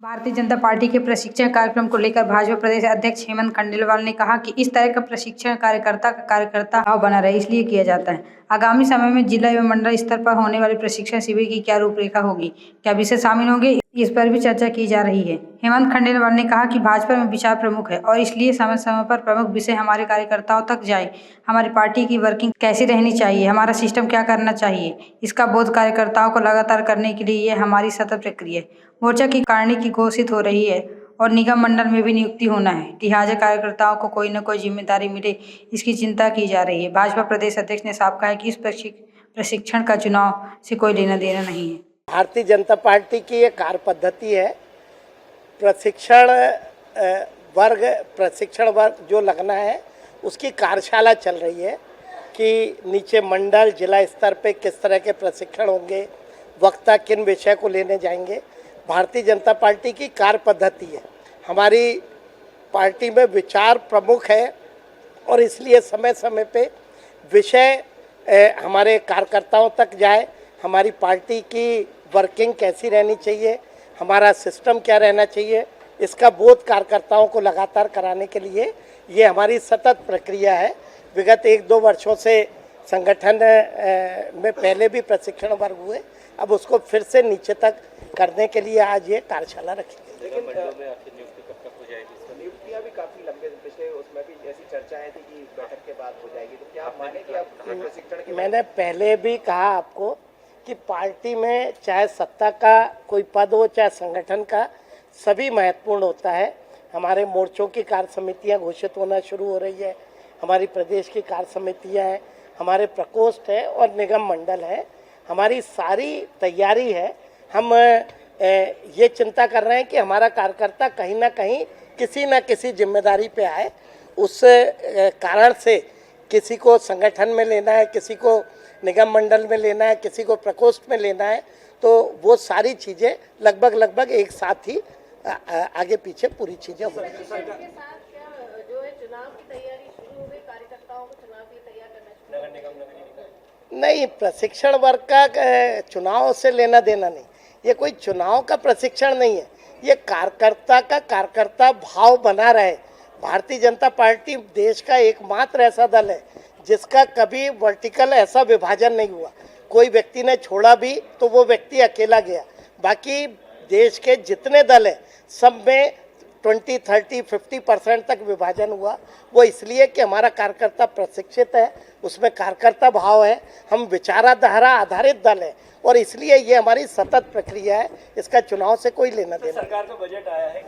Bharatiya Janata party के प्रशिक्षण कार्यक्रम को लेकर भाजपा प्रदेश अध्यक्ष हेमंत खंडेलवाल ने कहा कि इस तरह का प्रशिक्षण कार्यकर्ता भाव बना रहे इसलिए किया जाता है। आगामी समय में जिला एवं मंडल स्तर पर होने वाले प्रशिक्षण शिविर की क्या रूपरेखा होगी, क्या विषय शामिल होंगे, इस पर भी चर्चा की जा रही है। हेमंत खंडेलवाल ने कहा कि भाजपा में विचार प्रमुख है और इसलिए समय समय पर प्रमुख विषय हमारे कार्यकर्ताओं तक जाए। हमारी पार्टी की वर्किंग कैसी रहनी चाहिए, हमारा सिस्टम क्या करना चाहिए, इसका बोध कार्यकर्ताओं को लगातार करने के लिए यह हमारी सतत प्रक्रिया है। मोर्चा की कारणी की घोषित हो रही है और निगम मंडल में भी नियुक्ति होना है, लिहाजा कार्यकर्ताओं को कोई न कोई जिम्मेदारी मिले, इसकी चिंता की जा रही है। भाजपा प्रदेश अध्यक्ष ने साफ कहा है कि इस प्रशिक्षण का चुनाव से कोई लेना देना नहीं है। भारतीय जनता पार्टी की ये कार्य पद्धति है। प्रशिक्षण वर्ग जो लगना है उसकी कार्यशाला चल रही है कि नीचे मंडल जिला स्तर पे किस तरह के प्रशिक्षण होंगे, वक्ता किन विषय को लेने जाएंगे। भारतीय जनता पार्टी की कार्य पद्धति है। हमारी पार्टी में विचार प्रमुख है और इसलिए समय समय पे विषय हमारे कार्यकर्ताओं तक जाए। हमारी पार्टी की वर्किंग कैसी रहनी चाहिए, हमारा सिस्टम क्या रहना चाहिए, इसका बोध कार्यकर्ताओं को लगातार कराने के लिए ये हमारी सतत प्रक्रिया है। विगत 1-2 वर्षों से संगठन में पहले भी प्रशिक्षण वर्ग हुए, अब उसको फिर से नीचे तक करने के लिए आज ये कार्यशाला रखेंगे। लेकिन नियुक्ति कब तक हो जाएगी? नियुक्तियां भी काफी लंबे पिछले उसमें भी ऐसी चर्चा है थी कि बैठक के बाद हो जाएगी, तो क्या आप माने कि आप प्रशिक्षण के? मैंने पहले भी कहा आपको कि पार्टी में चाहे सत्ता का कोई पद हो चाहे संगठन का, सभी महत्वपूर्ण होता है। हमारे मोर्चों की कार्य समितियाँ घोषित होना शुरू हो रही है, हमारी प्रदेश की कार्य समितियाँ हैं, हमारे प्रकोष्ठ है और निगम मंडल है। हमारी सारी तैयारी है। हम ये चिंता कर रहे हैं कि हमारा कार्यकर्ता कहीं ना कहीं किसी न किसी जिम्मेदारी पे आए। उस कारण से किसी को संगठन में लेना है, किसी को निगम मंडल में लेना है, किसी को प्रकोष्ठ में लेना है, तो वो सारी चीज़ें लगभग एक साथ ही आगे पीछे पूरी चीज़ें हो रही हैं। नहीं, प्रशिक्षण वर्ग का चुनाव से लेना देना नहीं, ये कोई चुनाव का प्रशिक्षण नहीं है। ये कार्यकर्ता भाव बना रहे। भारतीय जनता पार्टी देश का एकमात्र ऐसा दल है जिसका कभी वर्टिकल ऐसा विभाजन नहीं हुआ। कोई व्यक्ति ने छोड़ा भी तो वो व्यक्ति अकेला गया। बाकी देश के जितने दल हैं सब में 20, 30, 50% तक विभाजन हुआ। वो इसलिए कि हमारा कार्यकर्ता प्रशिक्षित है, उसमें कार्यकर्ता भाव है, हम विचारधारा आधारित दल है और इसलिए ये हमारी सतत प्रक्रिया है। इसका चुनाव से कोई लेना देना। सरकार का बजट आया है,